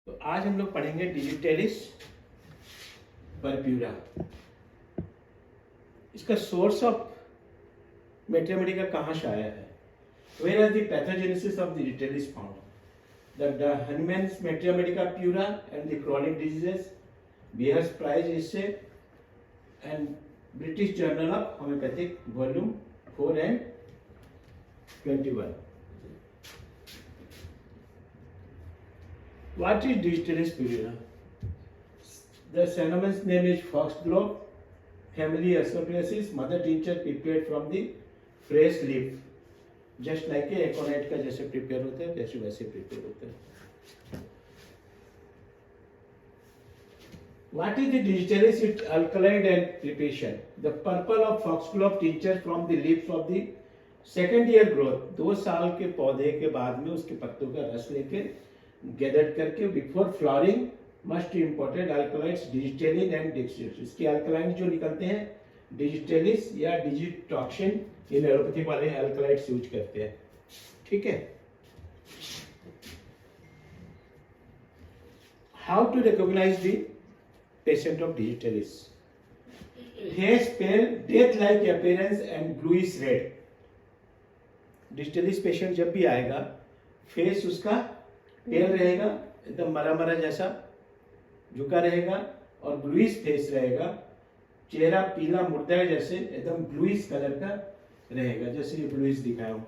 तो आज हम लोग पढ़ेंगे डिजिटलिस परप्यूरा। इसका सोर्स ऑफ मैथमेटिका कहाँ से आया है? Where are the pathogenesis of digitalis found? The Hahnemann's mathematica pura and the chronic diseases, beers prize इससे and British journal of homoeopathic volume 4 and 21. What is digitalis purula? The synonymous name is foxglove, family Asclepiaceae, mother tincture prepared from the fresh leaf, just like a aconite का जैसे prepare होता है वैसे वैसे prepare होता है। What is the digitalis? It's alkaloid and preparation. The purple of foxglove tincture from the leaves of the second year growth, 2 साल के पौधे के बाद में उसके पत्तों का रस लेके गैदर करके before flowering must imported alkaloids digitalin and dextrose. इसके अल्कलाइन जो निकलते हैं डिजिटेलिस या डिजिटॉक्सिन, इन एलोपैथी वाले अल्कलाइड्स यूज करते हैं। ठीक है। How to recognise the patient of digitalis? Has pale death like appearance and bluish red. Digitalis patient जब भी आएगा फेस उसका पेल रहेगा, एकदम मरा मरा जैसा झुका रहेगा और ब्लूइश फेस रहेगा, चेहरा पीला मुर्दा जैसे एकदम ब्लूइश कलर का रहेगा, जैसे ये ब्लूइश दिखाया हूँ।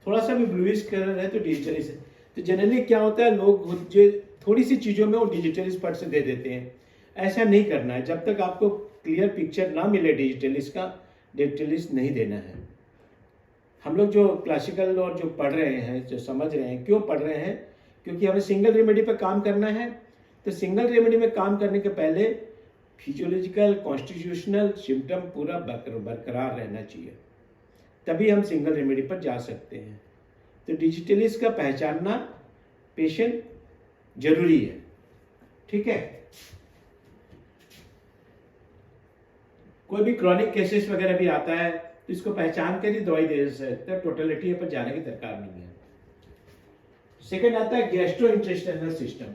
थोड़ा सा भी ब्लूइश कलर है तो डिजिटलिस है। तो जनरली क्या होता है, लोग जो थोड़ी सी चीज़ों में वो डिजिटलिस पट से दे देते हैं। ऐसा नहीं करना है। जब तक आपको क्लियर पिक्चर ना मिले डिजिटलिस का, डिजिटलिस नहीं देना है। हम लोग जो क्लासिकल और जो पढ़ रहे हैं, जो समझ रहे हैं, क्यों पढ़ रहे हैं? क्योंकि हमें सिंगल रेमेडी पर काम करना है। तो सिंगल रेमेडी में काम करने के पहले फिजियोलॉजिकल कॉन्स्टिट्यूशनल सिम्टम पूरा बरकरार रहना चाहिए, तभी हम सिंगल रेमेडी पर जा सकते हैं। तो डिजिटलिस का पहचानना पेशेंट जरूरी है। ठीक है। कोई भी क्रॉनिक केसेस वगैरह भी आता है तो इसको पहचान कर ही दवाई दे सकते हैं, टोटलिटी पर जाने की दरकार नहीं है। सेकेंड आता है gastrointestinal system.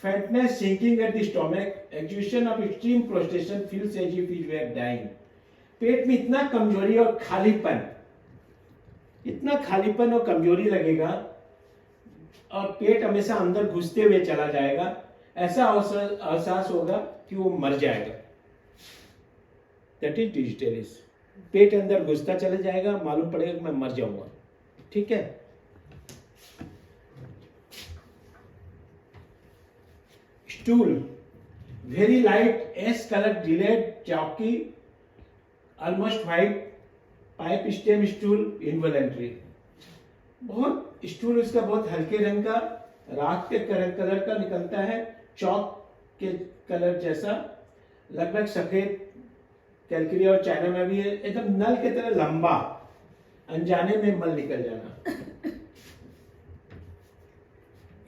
Fatness, sinking at the stomach, execution of extreme prostration, feels as if you are dying. पेट में इतना कमजोरी और खालीपन, इतना खालीपन और कमजोरी लगेगा और पेट हमेशा अंदर घुसते हुए चला जाएगा, ऐसा एहसास होगा कि वो मर जाएगा। That is digitalis. पेट अंदर घुसता चले जाएगा, मालूम पड़ेगा कि मैं मर जाऊंगा। ठीक है। Stool, very light ash colour, delayed, chalky, almost white, pipe stem stool, involuntary. बहुत स्टूल उसका बहुत हल्के रंग का, राख के कलर का निकलता है, चौक के कलर जैसा, लगभग सफेद। कैलकरी और चाइना में भी एकदम नल के तरह लंबा, अनजाने में मल निकल जाना।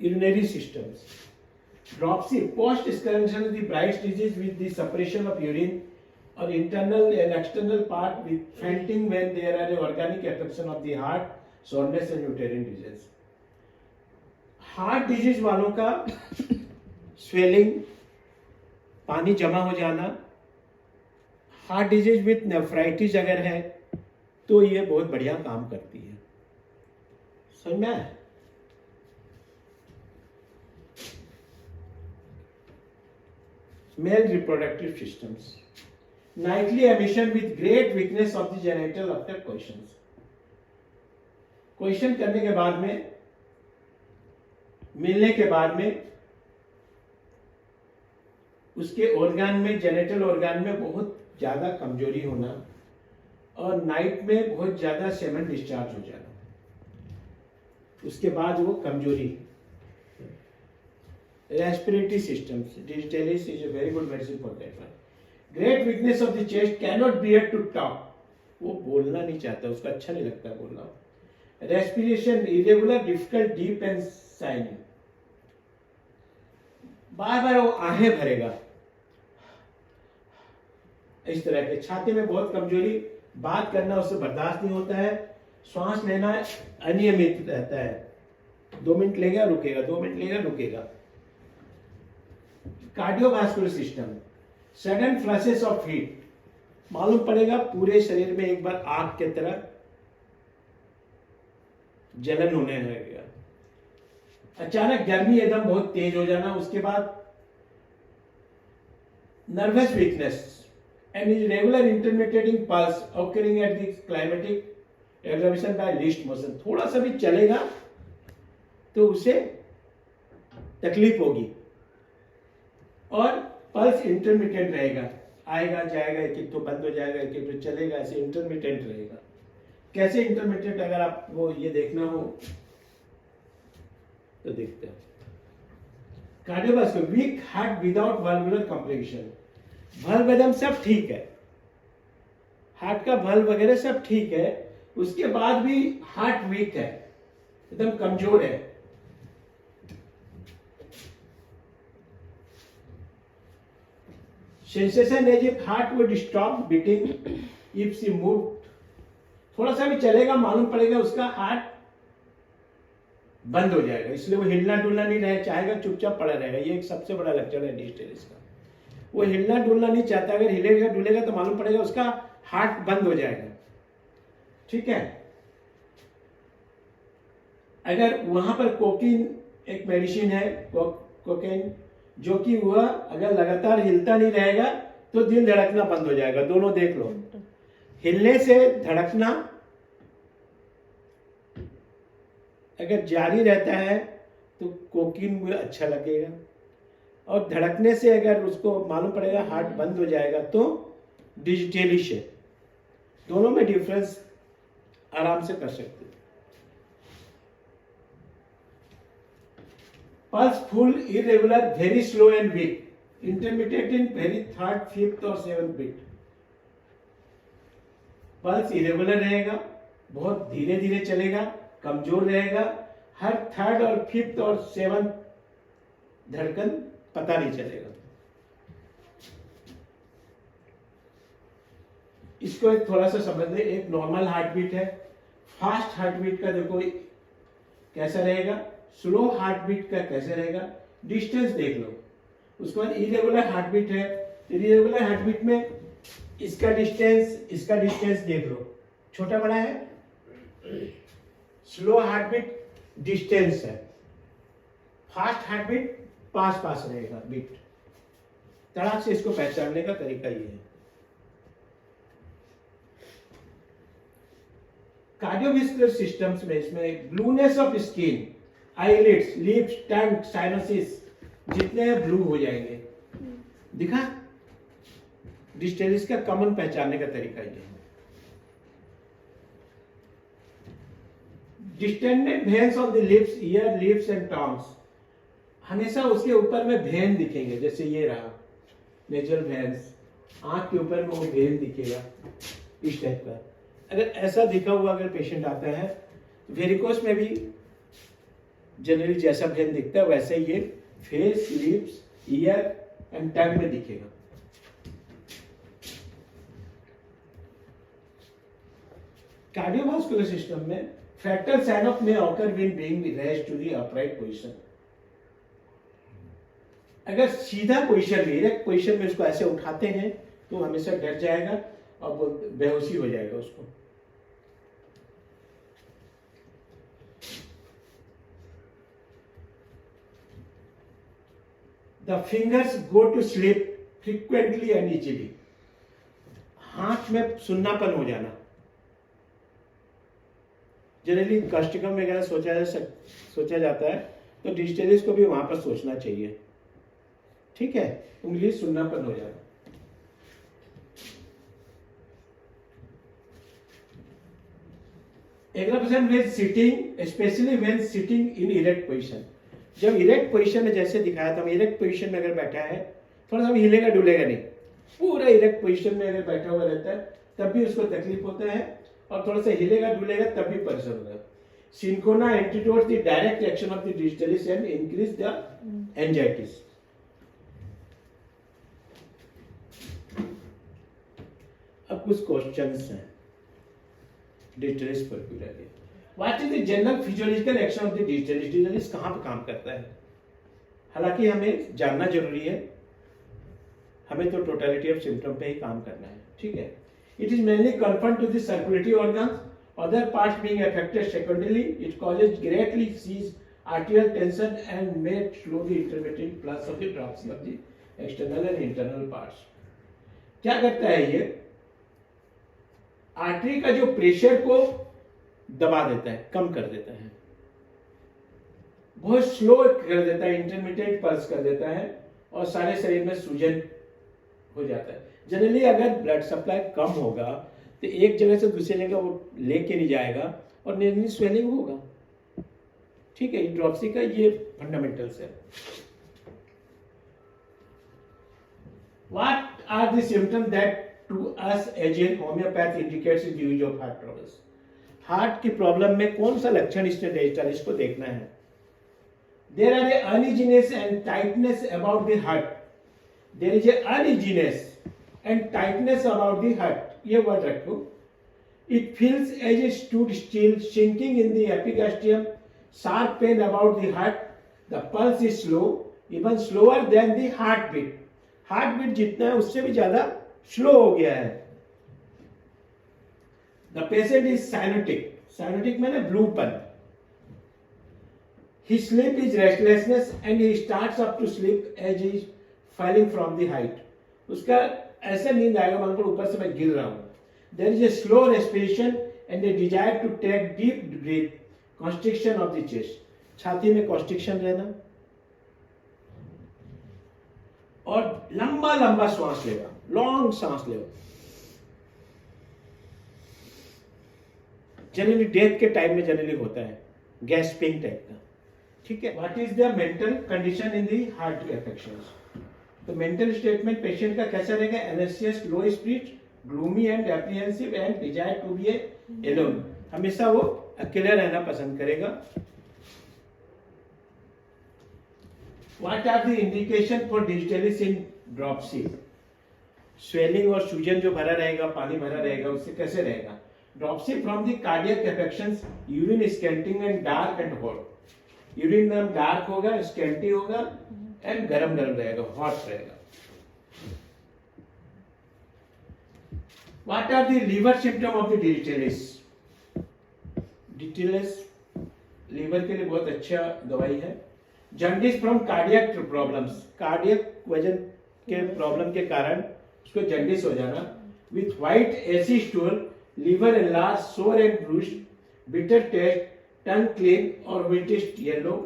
Urinary systems, dropsy, post skeleton the bright disease with the separation of urine और internal and external part with fainting when there are organic affection of the heart, soreness and uterine disease. Heart disease वालों का swelling, पानी जमा हो जाना, heart disease with nephritis अगर है तो ये बहुत बढ़िया काम करती है। समझ में आया? Male reproductive systems, Knightley emission with great weakness of the genital after questions. Question करने के बाद में, मिलने के बाद में उसके ऑर्गन में, जेनिटल ऑर्गन में बहुत ज्यादा कमजोरी होना और नाइट में बहुत ज्यादा सेमन डिस्चार्ज हो जाना, उसके बाद वो कमजोरी। Respiratory systems, digitalis is a very good medicine for that one. Great weakness of the chest, can not bear to talk, वो बोलना नहीं चाहता, उसका अच्छा नहीं लगता बोलना। Respiration irregular, difficult, deep and sighing, बार बार वो आहें भरेगा, इस तरह के। छाती में बहुत कमजोरी, बात करना उससे बर्दाश्त नहीं होता है, श्वास लेना अनियमित रहता है, 2 मिनट लेगा रुकेगा, 2 मिनट लेगा रुकेगा। Cardiovascular system, sudden flashes of heat, मालूम पड़ेगा पूरे शरीर में एक बार आग की तरह जलन होने लगेगा, अचानक गर्मी एकदम बहुत तेज हो जाना, उसके बाद nervous weakness and irregular intermitting pulse occurring at the climatic examination by least motion, थोड़ा सा भी चलेगा तो उसे तकलीफ होगी, और पल्स इंटरमिटेंट रहेगा, आएगा जाएगा, एक तो बंद हो जाएगा, एक तो चलेगा, ऐसे इंटरमिटेंट रहेगा। कैसे इंटरमिटेंट, अगर आपको ये देखना हो तो देखते हैं। Cardiovascular, week heart without valvular complication, valve एकदम सब ठीक है, हार्ट का वाल्व वगैरह सब ठीक है, उसके बाद भी हार्ट वीक है, एकदम कमजोर है। Sensation as if heart would stop beating if she move, थोड़ा सा भी चलेगा मालूम पड़ेगा उसका हार्ट बंद हो जाएगा, इसलिए वो हिलना डुलना नहीं रहे चाहेगा, चुपचाप पड़ा रहेगा। ये एक सबसे बड़ा लक्षण है डिस्टेलिस का, वो हिलना डुलना नहीं चाहता, अगर हिलेगा डुलेगा तो मालूम पड़ेगा उसका हार्ट बंद हो जाएगा, ठीक है। अगर वहां पर कोकीन एक मेडिसिन है, कोकेन, जो कि वह अगर लगातार हिलता नहीं रहेगा तो दिल धड़कना बंद हो जाएगा, दोनों देख लो, हिलने से धड़कना अगर जारी रहता है तो कोकीन में अच्छा लगेगा, और धड़कने से अगर उसको मालूम पड़ेगा हार्ट बंद हो जाएगा तो डिजिटेलिश है। दोनों में डिफरेंस आराम से कर सकते हैं। Pulse full, irregular, very slow and weak, intermediate in very third, fifth और सेवंथ बीट। पल्स इरेगुलर रहेगा, बहुत धीरे धीरे चलेगा, कमजोर रहेगा, हर थर्ड और फिफ्थ और सेवंथ धड़कन पता नहीं चलेगा। इसको एक थोड़ा सा समझ ले, एक नॉर्मल हार्ट बीट है, फास्ट हार्ट बीट का देखो कैसा रहेगा, स्लो हार्ट बीट का कैसे रहेगा, डिस्टेंस देख लो। उसके बाद इरेगुलर हार्ट बीट है, इरेगुलर हार्ट बीट में इसका डिस्टेंस देख लो, छोटा बड़ा है। स्लो हार्ट बीट डिस्टेंस है, फास्ट हार्ट बीट पास पास रहेगा बीट। तड़ाक से इसको पहचानने का तरीका ये है। कार्डियोवास्कुलर सिस्टम्स में इसमें blueness of skin, eyelids, lips, tongue, sinuses जितने ब्लू हो जाएंगे, दिखा। डिस्टेलिस का कॉमन पहचानने का तरीका ये है। Distended veins of the lips, year, lips and tongues, हमेशा उसके ऊपर में वेन दिखेंगे, जैसे ये रहा नेजल वेन्स, आंख के ऊपर में वो वेन दिखेगा इस टाइप का। अगर ऐसा दिखा हुआ अगर पेशेंट आता है, वेरिकोस में भी जनरली जैसा वेन दिखता है वैसे ये face, lips, ear and tongue में दिखेगा। कार्डियोवास्कुलर सिस्टम में फ्रैक्टल साइन ऑफ में occur when being raised to the upright position. अगर सीधा पोजीशन में, इरेक्ट पोजीशन में उसको ऐसे उठाते हैं तो हमेशा डर जाएगा और वो बेहोशी हो जाएगा उसको। The fingers go to sleep frequently and easily, हाथ में सुन्नापन हो जाना, जनरली कास्टिकम वगैरह सोचा जाता है, तो डिजिटलिस को भी वहां पर सोचना चाहिए, ठीक है। उंगली सुन्नापन हो जाना। Aggravation when sitting, specially when sitting in erect position. जब इरेक्ट पोजीशन में जैसे दिखाया था, इरेक्ट पोजीशन में अगर बैठा है, थोड़ा सा भी हिलेगा डुलेगा नहीं, पूरा इरेक्ट पोजीशन में अगर बैठा हुआ रहता है तब भी उसको तकलीफ होता है, और थोड़ा सा हिलेगा डुलेगा तब भी परेशान होगा। Cinchona antidote the direct action of the digitalis and increase the anxieties. अब कुछ क्वेश्चंस हैं डिजिटलिस हालांकि हमें जानना जरूरी है, हमें तो टोटलिटी ऑफ सिम्टम पे ही काम करना है, ठीक है। It is mainly confined to the circulatory organs, other parts being affected secondarily, it causes greatly sees arterial tension and may slow the intermittent pulse of the dropsy of the external and internal parts. क्या करता है ये? Artery का जो pressure को दबा देता है, कम कर देता है, बहुत स्लो कर देता है, इंटरमीडिएट पल्स कर देता है और सारे शरीर में सूजन हो जाता है। जनरली अगर ब्लड सप्लाई कम होगा तो एक जगह से दूसरी जगह वो लेके नहीं जाएगा और नीरली स्वेलिंग होगा, ठीक है। ड्रॉप्सी का ये फंडामेंटल्स है। What are the symptoms that to us as a homeopath indicates the use of heart troubles? Heart की प्रॉब्लम में कौन सा लक्षण इसने डिजिटलिस्ट को देखना है? There are a uneasiness and tightness about the heart. There is a uneasiness and tightness about the heart. ये वर्ड रखो। It feels as a stood still, sinking in the epigastrium, sharp pain about the heart. The pulse is slow, even slower than the heartbeat. Heartbeat जितना है उससे भी ज्यादा slow हो गया है। The patient is cyanotic, cyanotic मैंने ब्लूपन। He sleep is restlessness and he starts up to sleep as is falling from the height. उसका ऐसा नींद आएगा मान लो ऊपर से मैं गिर रहा हूं। There is a slow respiration and a desire to take deep breath, constriction of the chest, छाती में कॉन्स्ट्रिक्शन रहना और लंबा लंबा श्वास लेगा, लॉन्ग सांस लेगा। जनरली डेथ के टाइम में जनरली होता है गैस्पिंग टाइप का, ठीक है। What is the mental condition in the heart affections? तो मेंटल स्टेटमेंट पेशेंट का कैसा रहेगा? Energious, low spirit, gloomy and apprehensive and desire to be alone. हमेशा वो अकेले रहना पसंद करेगा। What are the indication for digitalis in dropsy? Swelling और सूजन जो भरा रहेगा, पानी भरा रहेगा, उससे कैसे रहेगा? Dropsy from the cardiac affections, urine scanting and dark and hot. Urine में डार्क होगा, स्कैंटी होगा एंड गरम गरम रहेगा, हॉट रहेगा। What are the liver symptom of the digitalis? digitalis liver के लिए बहुत अच्छा दवाई है। Jaundice from cardiac problems, cardiac वजन के प्रॉब्लम के कारण उसको जॉन्डिस हो जाना। With white ashy stool, liver enlarge, sore and bruised, bitter taste, tongue clean और whitish yellow,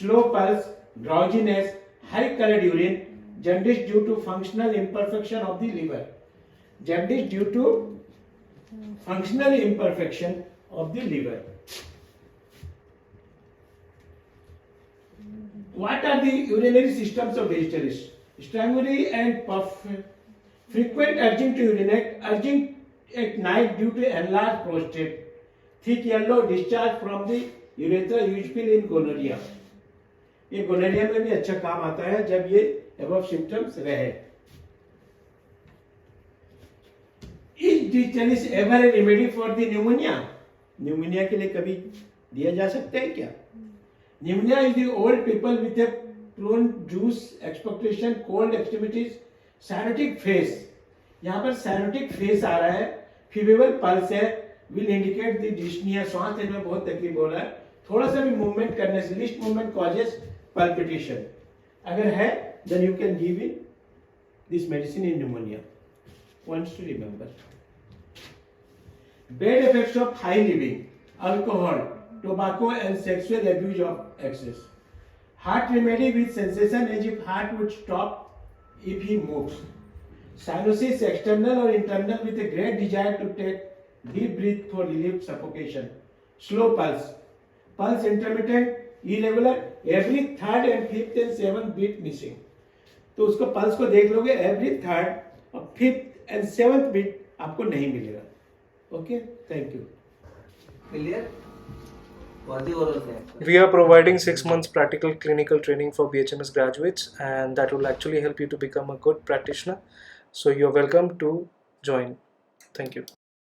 slow pulse, drowsiness, high coloured urine, jaundice due to functional imperfection of the liver, jaundice due to functional imperfection of the liver. What are the urinary systems of digitalis? Strangury and puff, frequent urging to urinate, urging at night due to enlarged prostate, thick yellow discharge from the urethra usually in gonorrhea. ये gonorrhoea में भी अच्छा काम आता है जब ये above symptoms रहे। Is digitalis ever a remedy for the pneumonia? Pneumonia के लिए कभी दिया जा सकता है क्या? Pneumonia is the old people with a prone juice, expectoration, cold extremities, cyanotic face. यहाँ पर cyanotic face आ रहा है, feeble pulse है, will indicate the dyspnea, श्वास लेने में बहुत तकलीफ हो रहा है, थोड़ा सा भी मूवमेंट करने से, least movement causes palpitation. अगर है, then you can give it this medicine in pneumonia. Points to remember. Bad effects of high living, alcohol, tobacco and sexual abuse of excess. Heart remedy with sensation as if heart would stop if he moves. Cyanosis external or internal with a great desire to take deep breath for relief suffocation. Slow pulse. Pulse intermittent, irregular, every third and fifth and seventh beat missing. तो उसको pulse को देख लोगे, every third और fifth and seventh beat आपको नहीं मिलेगा। Okay, thank you. Clear? For the oral care. We are providing 6 months practical clinical training for BHMS graduates, and that will actually help you to become a good practitioner. So you're welcome to join. Thank you.